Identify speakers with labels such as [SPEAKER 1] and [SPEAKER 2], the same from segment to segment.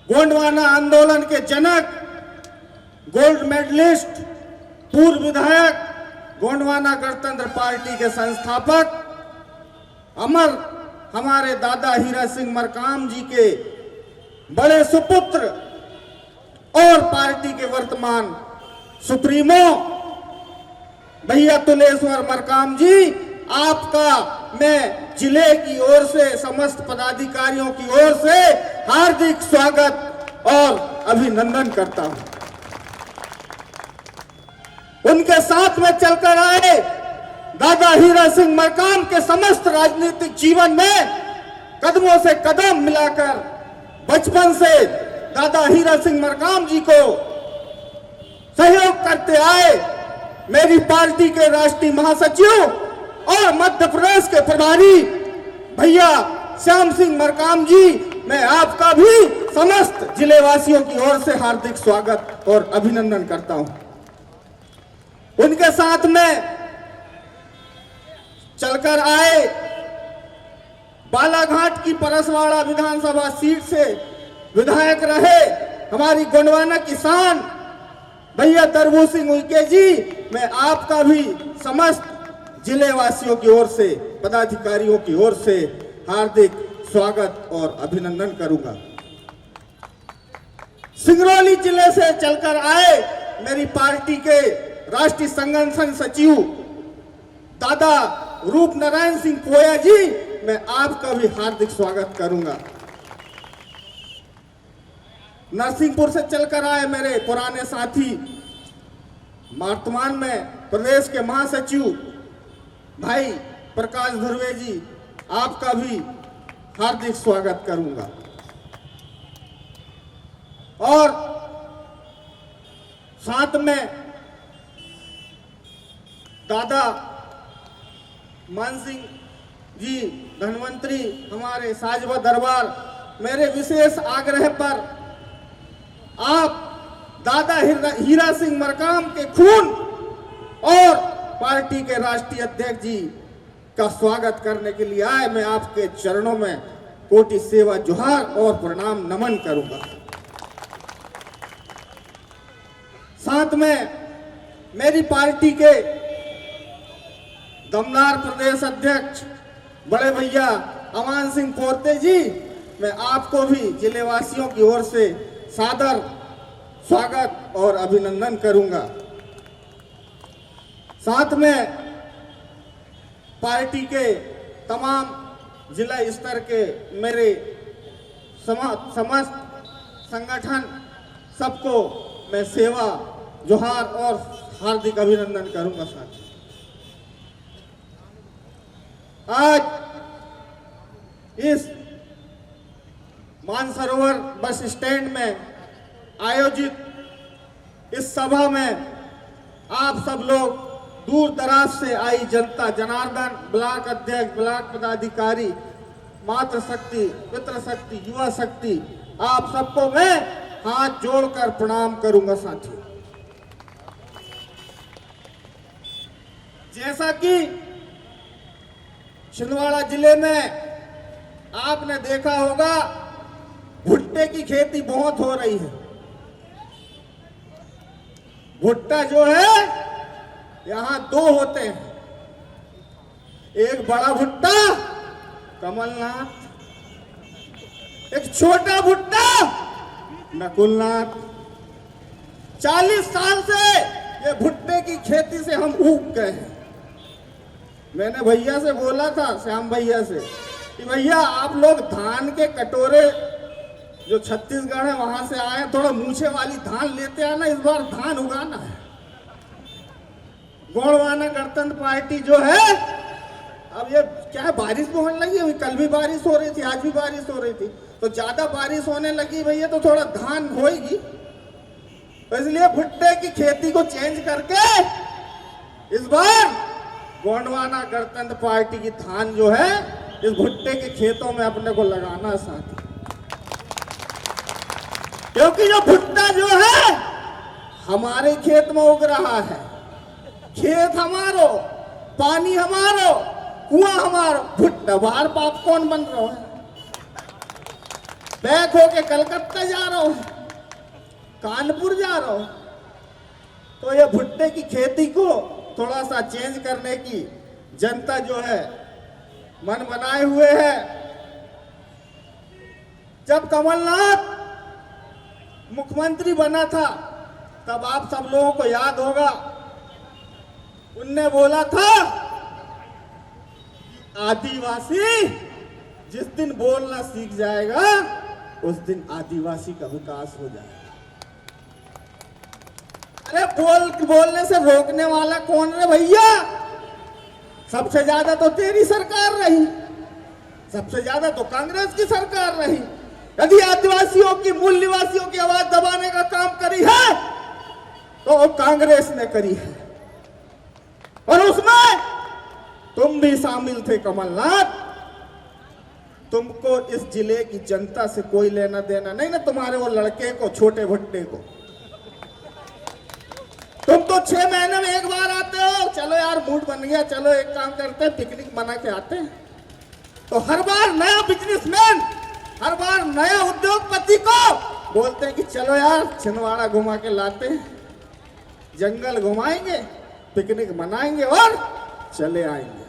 [SPEAKER 1] गोंडवाना आंदोलन के जनक, gold medallist, पूर्व विधायक, गोंडवाना गणतंत्र पार्टी के संस्थापक, अमर हमारे दादा हीरा सिंह मरकाम जी के बड़े सुपुत्र और पार्टी के वर्तमान सुप्रीमो भैया तुलेश्वर मरकाम जी, आपका मैं जिले की ओर से, समस्त पदाधिकारियों की ओर से हार्दिक स्वागत और अभिनंदन करता हूं। उनके साथ में चलकर आए दादा हीरा सिंह मरकाम के समस्त राजनीतिक जीवन में कदमों से कदम मिलाकर बचपन से दादा हीरा सिंह मरकाम जी को सहयोग करते आए मेरी पार्टी के राष्ट्रीय महासचिव और मध्य प्रदेश के प्रभारी भैया श्याम सिंह मरकाम जी, मैं आपका भी समस्त जिले वासियों की ओर से हार्दिक स्वागत और अभिनंदन करता हूं। उनके साथ में चलकर आए बालाघाट की परसवाड़ा विधानसभा सीट से विधायक रहे हमारी गोंडवाना किसान भैया तरबू सिंह उइके जी, मैं आपका भी समस्त जिले वासियों की ओर से, पदाधिकारियों की ओर से हार्दिक स्वागत और अभिनंदन करूंगा। सिंगरौली जिले से चलकर आए मेरी पार्टी के राष्ट्रीय संगठन सचिव दादा रूप नारायण सिंह कोया जी, मैं आपका भी हार्दिक स्वागत करूंगा। नरसिंहपुर से चलकर आए मेरे पुराने साथी, वर्तमान में प्रदेश के महासचिव भाई प्रकाश धुर्वे जी, आपका भी हार्दिक स्वागत करूंगा। और साथ में दादा मान सिंह जी धनवंतरी, हमारे साजवा दरबार, मेरे विशेष आग्रह पर आप दादा हीरा सिंह मरकाम के खून और पार्टी के राष्ट्रीय अध्यक्ष जी का स्वागत करने के लिए आए। मैं आपके चरणों में कोटि सेवा जोहार और प्रणाम नमन करूंगा। साथ में मेरी पार्टी के दमदार प्रदेश अध्यक्ष बड़े भैया अमान सिंह पोरते जी, मैं आपको भी जिले वासियों की ओर से सादर स्वागत और अभिनंदन करूंगा। साथ में पार्टी के तमाम जिला स्तर के मेरे समस्त संगठन, सबको मैं सेवा जोहार और हार्दिक अभिनंदन करूंगा। साथ आज इस मानसरोवर बस स्टैंड में आयोजित इस सभा में आप सब लोग, दूर दराज से आई जनता, जनार्दन, ब्लॉक अध्यक्ष, ब्लॉक पदाधिकारी, मातृ शक्ति, पितृ शक्ति, युवा शक्ति, आप सबको मैं हाथ जोड़कर प्रणाम करूंगा। साथियों, जैसा कि छिंदवाड़ा जिले में आपने देखा होगा, भुट्टे की खेती बहुत हो रही है। भुट्टा जो है यहां दो होते हैं, एक बड़ा भुट्टा कमलनाथ, एक छोटा भुट्टा नकुलनाथ। 40 साल से ये भुट्टे की खेती से हम ऊब गए हैं। मैंने भैया से बोला था, श्याम भैया से, कि भैया आप लोग धान के कटोरे जो छत्तीसगढ़ है वहां से आए, थोड़ा मूछे वाली धान लेते आना, इस बार धान उगाना है। गोंडवाना गणतंत्र पार्टी जो है, अब ये क्या है, बारिश भी होने लगी है, कल भी बारिश हो रही थी, आज भी बारिश हो रही थी, तो ज्यादा बारिश होने लगी भैया तो थोड़ा धान होएगी, तो इसलिए भुट्टे की खेती को चेंज करके इस बार गोंडवाना गणतंत्र पार्टी की धान जो है इस भुट्टे के खेतों में अपने को लगाना साथी, क्योंकि जो भुट्टा जो है हमारे खेत में उग रहा है। खेत हमारो, पानी हमारो, कुआं हमारो, भुट्टा बाहर पॉपकॉर्न बन रहा है। पैक होके कलकत्ता जा रहा हो, कानपुर जा रहा हो, तो ये भुट्टे की खेती को थोड़ा सा चेंज करने की जनता जो है मन बनाए हुए है। जब कमलनाथ मुख्यमंत्री बना था तब आप सब लोगों को याद होगा, उनने बोला था आदिवासी जिस दिन बोलना सीख जाएगा उस दिन आदिवासी का विकास हो जाएगा। अरे बोलने से रोकने वाला कौन है भैया? सबसे ज्यादा तो तेरी सरकार रही, सबसे ज्यादा तो कांग्रेस की सरकार रही। यदि आदिवासियों की, मूल निवासियों की आवाज दबाने का काम करी है तो कांग्रेस ने करी है, और उसमें तुम भी शामिल थे कमलनाथ। तुमको इस जिले की जनता से कोई लेना देना नहीं ना, तुम्हारे वो लड़के को, छोटे भुट्टे को। तुम तो 6 महीने में एक बार आते हो, चलो यार मूड बन गया, चलो एक काम करते हैं, पिकनिक मना के आते हैं। तो हर बार नया बिजनेसमैन, हर बार नया उद्योगपति को बोलते हैं कि चलो यार छिंदवाड़ा घुमा के लाते हैं, जंगल घुमाएंगे, पिकनिक मनाएंगे और चले आएंगे।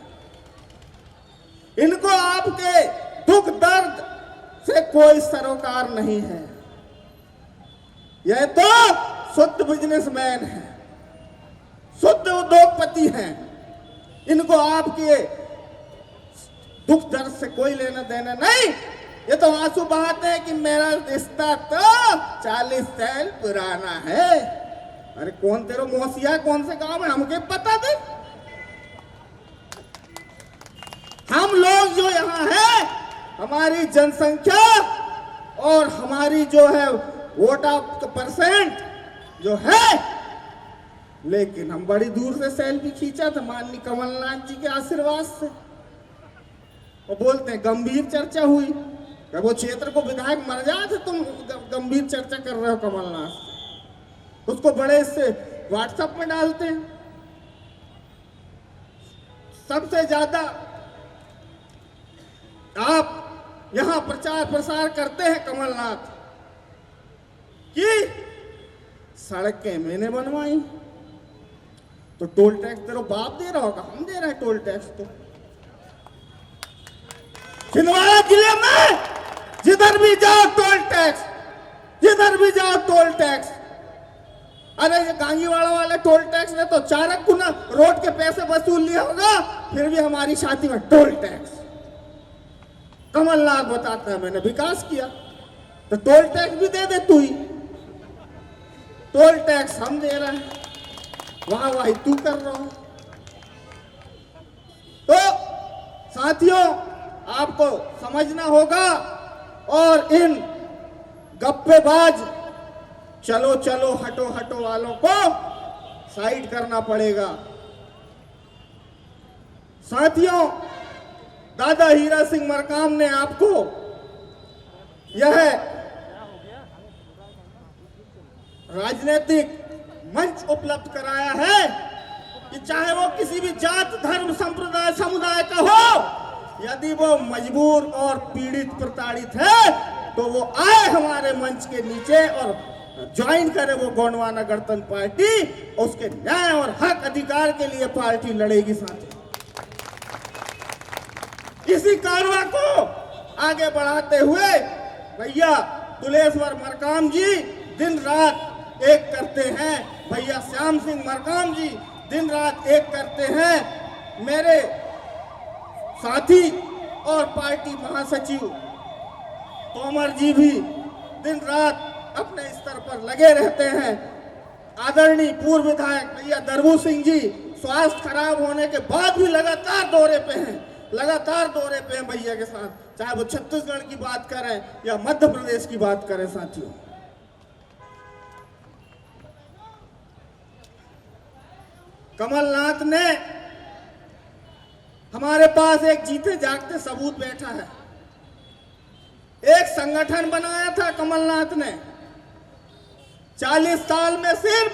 [SPEAKER 1] इनको आपके दुख दर्द से कोई सरोकार नहीं है। यह तो शुद्ध बिजनेसमैन है, शुद्ध उद्योगपति हैं। इनको आपके दुख दर्द से कोई लेना देना नहीं। ये तो आंसू बहाते हैं कि मेरा रिश्ता तो 40 साल पुराना है। अरे कौन तेरा मौसिया, कौन से गांव में, हमके पता दे। हम लोग जो यहाँ है, हमारी जनसंख्या और हमारी जो है वोट ऑफ परसेंट जो है, लेकिन हम बड़ी दूर से सेल्फी खींचा था माननीय कमलनाथ जी के आशीर्वाद से। वो बोलते हैं गंभीर चर्चा हुई, जब वो क्षेत्र को विधायक मर जाए थे, तुम गंभीर चर्चा कर रहे हो कमलनाथ से। उसको बड़े से व्हाट्सएप में डालते हैं। सबसे ज्यादा आप यहां प्रचार प्रसार करते हैं कमलनाथ कि सड़कें मैंने बनवाई। तो टोल टैक्स तेरा बाप दे रहा होगा, हम दे रहे हैं टोल टैक्स। तो छिंदवाड़ा जिले में जिधर भी जाओ टोल टैक्स, जिधर भी जाओ टोल टैक्स। अरे ये गांगीवाड़ा वाले टोल टैक्स ने तो 4 गुना रोड के पैसे वसूल लिया होगा, फिर भी हमारी छाती में टोल टैक्स। कमलनाथ बताता है मैंने विकास किया, तो टोल टैक्स भी दे दे तू ही। टोल टैक्स हम दे रहे हैं, वाह वाह तू कर रहा हो। तो साथियों, आपको समझना होगा और इन गप्पेबाज चलो चलो हटो हटो वालों को साइड करना पड़ेगा। साथियों, दादा हीरा सिंह मरकाम ने आपको यह राजनीतिक मंच उपलब्ध कराया है कि चाहे वो किसी भी जात, धर्म, संप्रदाय, समुदाय का हो, यदि वो मजबूर और पीड़ित, प्रताड़ित है तो वो आए हमारे मंच के नीचे और ज्वाइन करे वो गोंडवाना गणतंत्र पार्टी। उसके न्याय और हक अधिकार के लिए पार्टी लड़ेगी। साथी, इसी कारवा को आगे बढ़ाते हुए भैया तुलेश्वर मरकाम जी दिन रात एक करते हैं, भैया श्याम सिंह मरकाम जी दिन रात एक करते हैं, मेरे साथी और पार्टी महासचिव तोमर जी भी दिन रात अपने स्तर पर लगे रहते हैं। आदरणीय पूर्व विधायक भैया दरबू सिंह जी स्वास्थ्य खराब होने के बाद भी लगातार दौरे पे हैं, लगातार दौरे पे हैं भैया के साथ, चाहे वो छत्तीसगढ़ की बात करें या मध्य प्रदेश की बात करें। साथियों, कमलनाथ ने हमारे पास एक जीते जागते सबूत बैठा है। एक संगठन बनाया था कमलनाथ ने, 40 साल में सिर्फ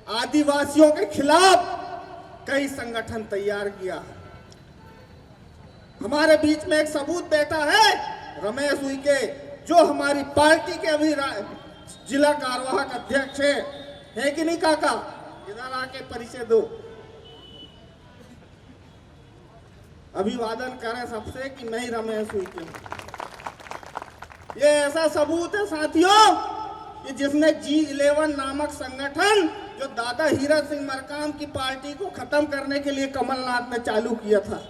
[SPEAKER 1] आदिवासियों के खिलाफ कई संगठन तैयार किया। हमारे बीच में एक सबूत बैठा है, रमेश उइके जो हमारी पार्टी के अभी जिला कार्यवाहक अध्यक्ष है कि नहीं काका? इधर आके परिचय दो, अभिवादन करें सबसे कि नहीं रमेश हुई। ये ऐसा सबूत है साथियों कि जिसने G11 नामक संगठन जो दादा हीरा सिंह मरकाम की पार्टी को खत्म करने के लिए कमलनाथ ने चालू किया था,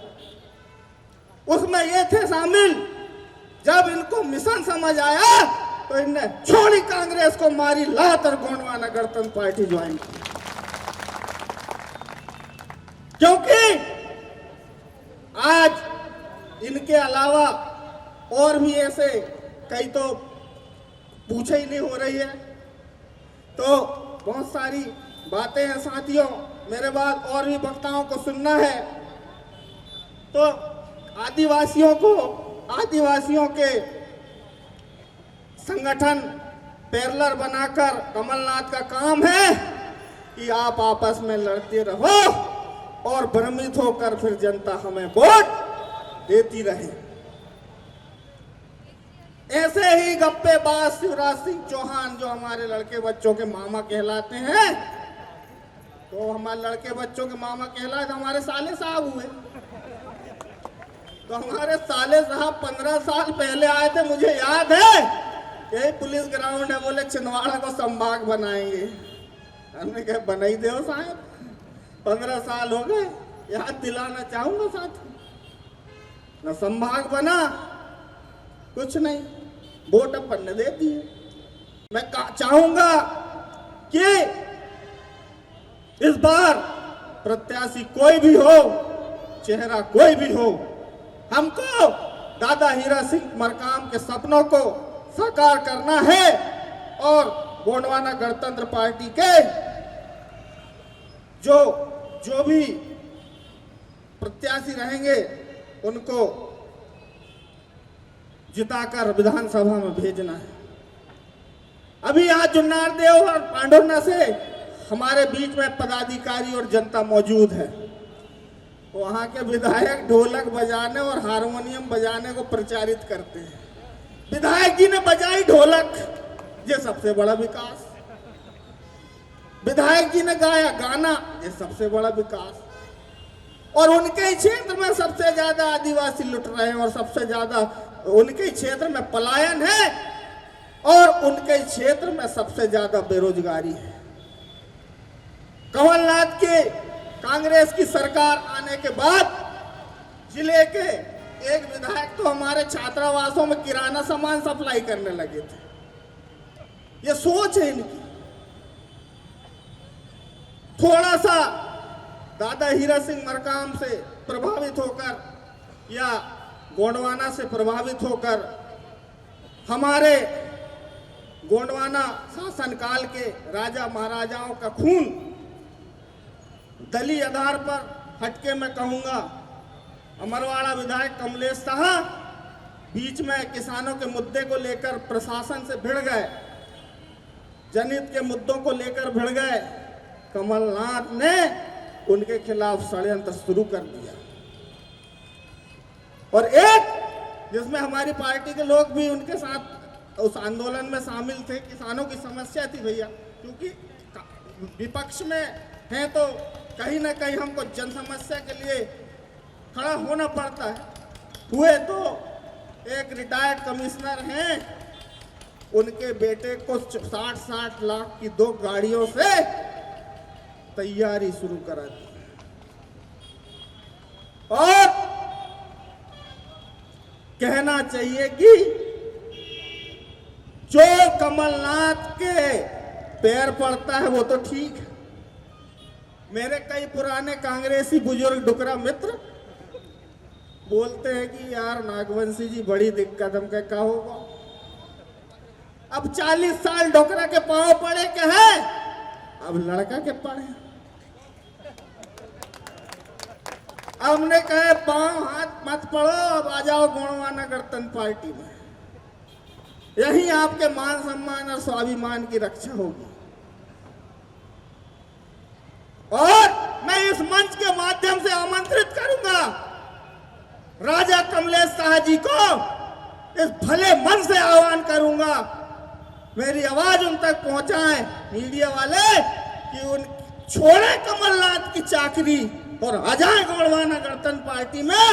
[SPEAKER 1] उसमें ये थे शामिल। जब इनको मिशन समझ आया तो इनने छोड़ी कांग्रेस को, मारी लात और गोंडवाना गणतंत्र पार्टी ज्वाइन की। क्योंकि आज इनके अलावा और भी ऐसे कई तो पूछे ही नहीं हो रही है, तो बहुत सारी बातें हैं साथियों। मेरे बाद और भी वक्ताओं को सुनना है। तो आदिवासियों के संगठन पैरेलल बनाकर कमलनाथ का काम है कि आप आपस में लड़ते रहो और भ्रमित होकर फिर जनता हमें वोट देती रहे। ऐसे ही गप्पेबाज शिवराज सिंह चौहान जो हमारे लड़के बच्चों के मामा कहलाते हैं, तो हमारे लड़के बच्चों के मामा कहलाए तो हमारे साले साहब हुए। तो हमारे साले साहब 15 साल पहले आए थे, मुझे याद है, यही पुलिस ग्राउंड है, बोले छिंदवाड़ा को संभाग बनाएंगे। हमने कहा बनाई दो साहब, 15 साल हो गए। याद दिलाना चाहूंगा साथ, न संभाग बना कुछ नहीं, वोट अपन ने दे दिए। मैं चाहूंगा कि इस बार प्रत्याशी कोई भी हो, चेहरा कोई भी हो, हमको दादा हीरा सिंह मरकाम के सपनों को साकार करना है और गोंडवाना गणतंत्र पार्टी के जो भी प्रत्याशी रहेंगे उनको जिताकर विधानसभा में भेजना है। अभी आज जुन्नार देव और पांडुरना से हमारे बीच में पदाधिकारी और जनता मौजूद है। वहां के विधायक ढोलक बजाने और हारमोनियम बजाने को प्रचारित करते हैं। विधायक जी ने बजाई ढोलक, ये सबसे बड़ा विकास। विधायक जी ने गाया गाना, ये सबसे बड़ा विकास। और उनके ही क्षेत्र में सबसे ज्यादा आदिवासी लुट रहे हैं और सबसे ज्यादा उनके ही क्षेत्र में पलायन है और उनके ही क्षेत्र में सबसे ज्यादा बेरोजगारी है। कमलनाथ के कांग्रेस की सरकार आने के बाद जिले के एक विधायक तो हमारे छात्रावासों में किराना सामान सप्लाई करने लगे थे। ये सोच है इनकी। थोड़ा सा दादा हीरा सिंह मरकाम से प्रभावित होकर या गोंडवाना से प्रभावित होकर हमारे गोंडवाना शासनकाल के राजा महाराजाओं का खून दलीय आधार पर हटके मैं कहूंगा, अमरवाड़ा विधायक कमलेश साहब बीच में किसानों के मुद्दे को लेकर प्रशासन से भिड़ गए, जनहित के मुद्दों को लेकर भिड़ गए। कमलनाथ ने उनके खिलाफ षड्यंत्र शुरू कर दिया और एक जिसमें हमारी पार्टी के लोग भी उनके साथ उस आंदोलन में शामिल थे। किसानों की समस्या थी भैया, क्योंकि विपक्ष में हैं तो कहीं ना कहीं हमको जन समस्या के लिए खड़ा होना पड़ता है। हुए तो एक रिटायर्ड कमिश्नर हैं, उनके बेटे को 60-60 लाख की 2 गाड़ियों से तैयारी शुरू करा दी और कहना चाहिए कि जो कमलनाथ के पैर पड़ता है वो तो ठीक है। मेरे कई पुराने कांग्रेसी बुजुर्ग डुकरा मित्र बोलते हैं कि यार नागवंशी जी बड़ी दिक्कत, हम क्या होगा। अब 40 साल डोकरा के पांव पड़े के है, अब लड़का के पड़े। हमने कहे पांव हाथ मत पड़ो, अब आ जाओ गोंडवाना गणतंत्र पार्टी में। यही आपके मान सम्मान और स्वाभिमान की रक्षा होगी। और मैं इस मंच के माध्यम से आमंत्रित करूंगा राजा कमलेश शाह जी को इस भले मन से आह्वान करूंगा, मेरी आवाज उन तक पहुंचाएं मीडिया वाले कि उन छोड़े कमलनाथ की चाकरी और आ जाए गोंडवाना गणतंत्र पार्टी में।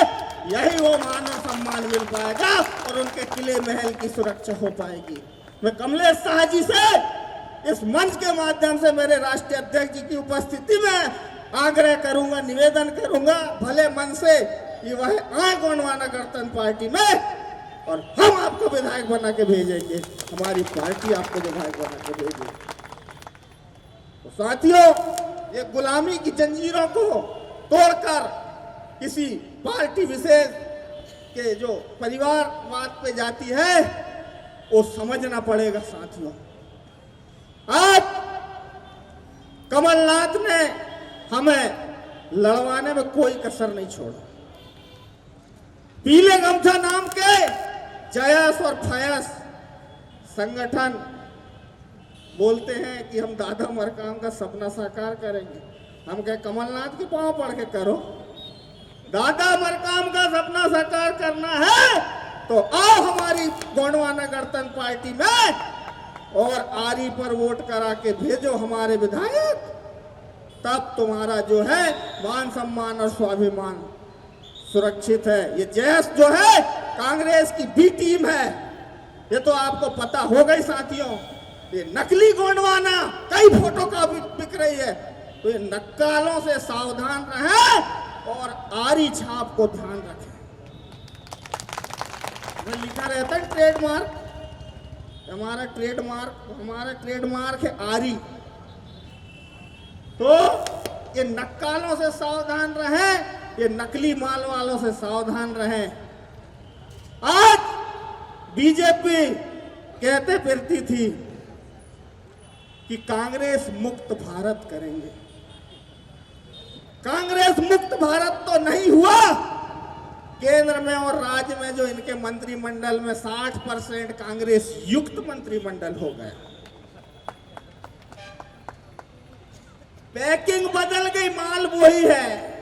[SPEAKER 1] यही वो मानव सम्मान मिल पाएगा और उनके किले महल की सुरक्षा हो पाएगी। मैं कमलेश शाह जी से इस मंच के माध्यम से मेरे राष्ट्रीय अध्यक्ष जी की उपस्थिति में आग्रह करूंगा, निवेदन करूंगा भले मन से कि वह आए गोंडवाना गणतंत्र पार्टी में और हम आपको विधायक बना के भेजेंगे, हमारी पार्टी आपको विधायक बना के भेजेगी। तो साथियों, ये गुलामी की जंजीरों को तोड़कर किसी पार्टी विशेष के जो परिवारवाद पे जाती है वो समझना पड़ेगा। साथियों, आज कमलनाथ ने हमें लड़वाने में कोई कसर नहीं छोड़ा। पीले गमछा नाम के जयस और फयस संगठन बोलते हैं कि हम दादा मरकाम का सपना साकार करेंगे। हम कहे कमलनाथ के पांव पड़ के करो, दादा मरकाम का सपना साकार करना है तो आओ हमारी गोंडवाना गणतंत्र पार्टी में और आरी पर वोट करा के भेजो हमारे विधायक, तब तुम्हारा जो है मान सम्मान और स्वाभिमान सुरक्षित है। ये जयस जो है कांग्रेस की बी टीम है, ये तो आपको पता होगा ही साथियों। ये नकली गोंडवाना कई फोटो कॉपी बिक रही है, तो ये नक्कालों से सावधान रहें और आरी छाप को ध्यान रखें। लिखा रहता है ट्रेडमार्क, हमारा ट्रेडमार्क है आरी। तो ये नक्कालों से सावधान रहें, ये नकली माल वालों से सावधान रहें। आज बीजेपी कहते फिरती थी कि कांग्रेस मुक्त भारत करेंगे। कांग्रेस मुक्त भारत तो नहीं हुआ। केंद्र में और राज्य में जो इनके मंत्रिमंडल में 60% कांग्रेस युक्त मंत्रिमंडल हो गया। पैकिंग बदल गई, माल वही है।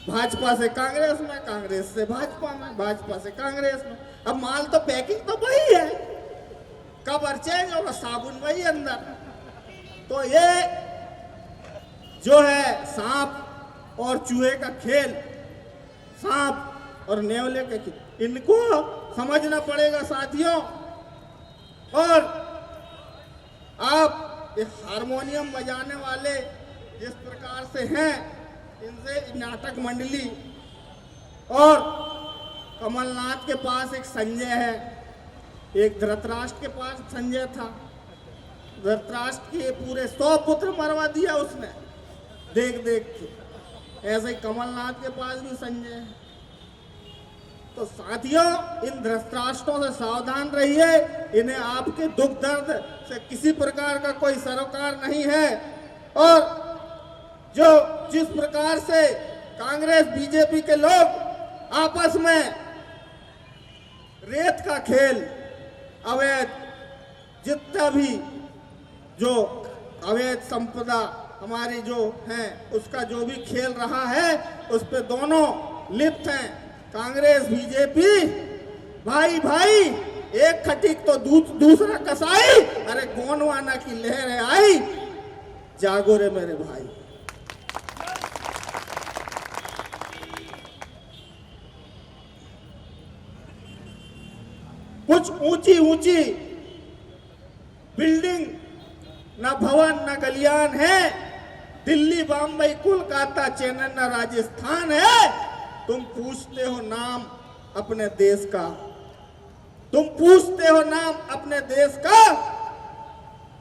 [SPEAKER 1] भाजपा से कांग्रेस में, कांग्रेस से भाजपा में, भाजपा से कांग्रेस में। अब माल तो पैकिंग तो वही है, कवर चेंज होगा, साबुन वही अंदर। तो ये जो है सांप और चूहे का खेल, सांप और नेवले का खेल, इनको समझना पड़ेगा साथियों। और आप ये हारमोनियम बजाने वाले जिस प्रकार से हैं, इनसे नाटक मंडली और कमलनाथ के पास एक संजय है, एक धृतराष्ट्र के पास संजय था। धृतराष्ट्र के पूरे 100 पुत्र मरवा दिया उसने देख देख के। ऐसे ही कमलनाथ के पास भी संजय है। तो साथियों, इन धृतराष्ट्रों से सावधान रहिए। इन्हें आपके दुख दर्द से किसी प्रकार का कोई सरोकार नहीं है। और जो जिस प्रकार से कांग्रेस बीजेपी के लोग आपस में रेत का खेल, अवैध जितना भी जो अवैध संपदा हमारी जो है उसका जो भी खेल रहा है, उस पे दोनों लिप्त हैं। कांग्रेस बीजेपी भाई भाई, एक खटीक तो दूसरा कसाई। अरे गोंडवाना की लहर है आई, जागो रे मेरे भाई। कुछ ऊंची ऊंची बिल्डिंग, न भवन न गलियान है। दिल्ली, बम्बई, कोलकाता, चेन्नई न राजस्थान है। तुम पूछते हो नाम अपने देश का, तुम पूछते हो नाम अपने देश का,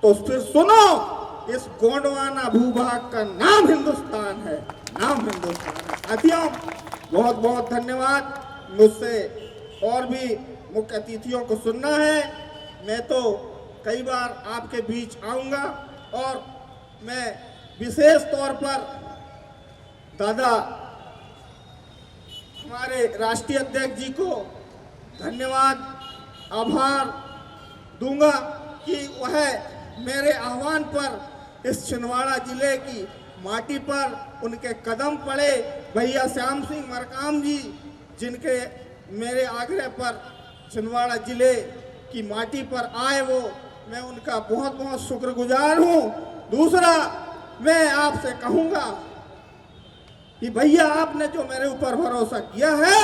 [SPEAKER 1] तो फिर सुनो, इस गोंडवाना भूभाग का नाम हिंदुस्तान है, नाम हिंदुस्तान है। साथियों, बहुत बहुत धन्यवाद। मुझसे और भी मुख्य अतिथियों को सुनना है। मैं तो कई बार आपके बीच आऊंगा और मैं विशेष तौर पर दादा हमारे राष्ट्रीय अध्यक्ष जी को धन्यवाद, आभार दूंगा कि वह मेरे आह्वान पर इस छिंदवाड़ा जिले की माटी पर उनके कदम पड़े। भैया श्याम सिंह मरकाम जी, जिनके मेरे आग्रह पर छिंदवाड़ा जिले की माटी पर आए, वो मैं उनका बहुत बहुत शुक्रगुजार हूँ। दूसरा, मैं आपसे कहूँगा कि भैया आपने जो मेरे ऊपर भरोसा किया है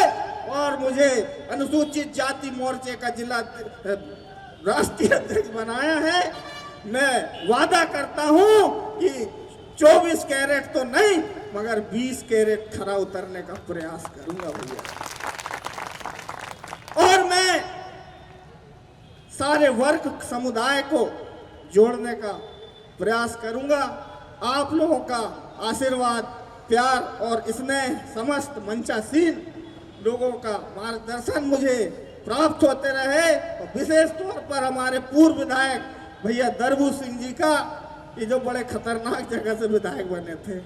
[SPEAKER 1] और मुझे अनुसूचित जाति मोर्चे का जिला राष्ट्रीय अध्यक्ष बनाया है, मैं वादा करता हूं कि 24 कैरेट तो नहीं मगर 20 कैरेट खरा उतरने का प्रयास करूंगा भैया। और मैं सारे वर्ग समुदाय को जोड़ने का प्रयास करूंगा। आप लोगों का आशीर्वाद, प्यार और स्नेह, समस्त मंचासीन लोगों का मार्गदर्शन मुझे प्राप्त होते रहे। और विशेष तौर पर हमारे पूर्व विधायक भैया दरबू सिंह जी का, ये जो बड़े खतरनाक जगह से विधायक बने थे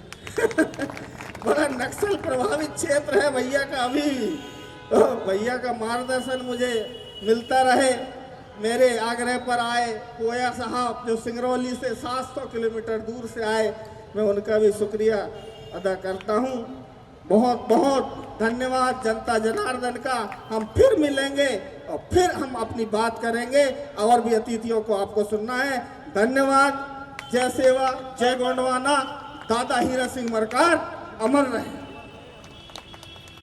[SPEAKER 1] बड़ा नक्सल प्रभावित क्षेत्र है भैया का अभी भी। तो भैया का मार्गदर्शन मुझे मिलता रहे। मेरे आग्रह पर आए कोया साहब, जो सिंगरौली से 700 किलोमीटर दूर से आए, मैं उनका भी शुक्रिया अदा करता हूँ। बहुत बहुत धन्यवाद जनता जनार्दन का। हम फिर मिलेंगे और फिर हम अपनी बात करेंगे। और भी अतिथियों को आपको सुनना है। धन्यवाद। जय सेवा, जय गोंडवाना। दादा हीरा सिंह मरकार अमर रहे।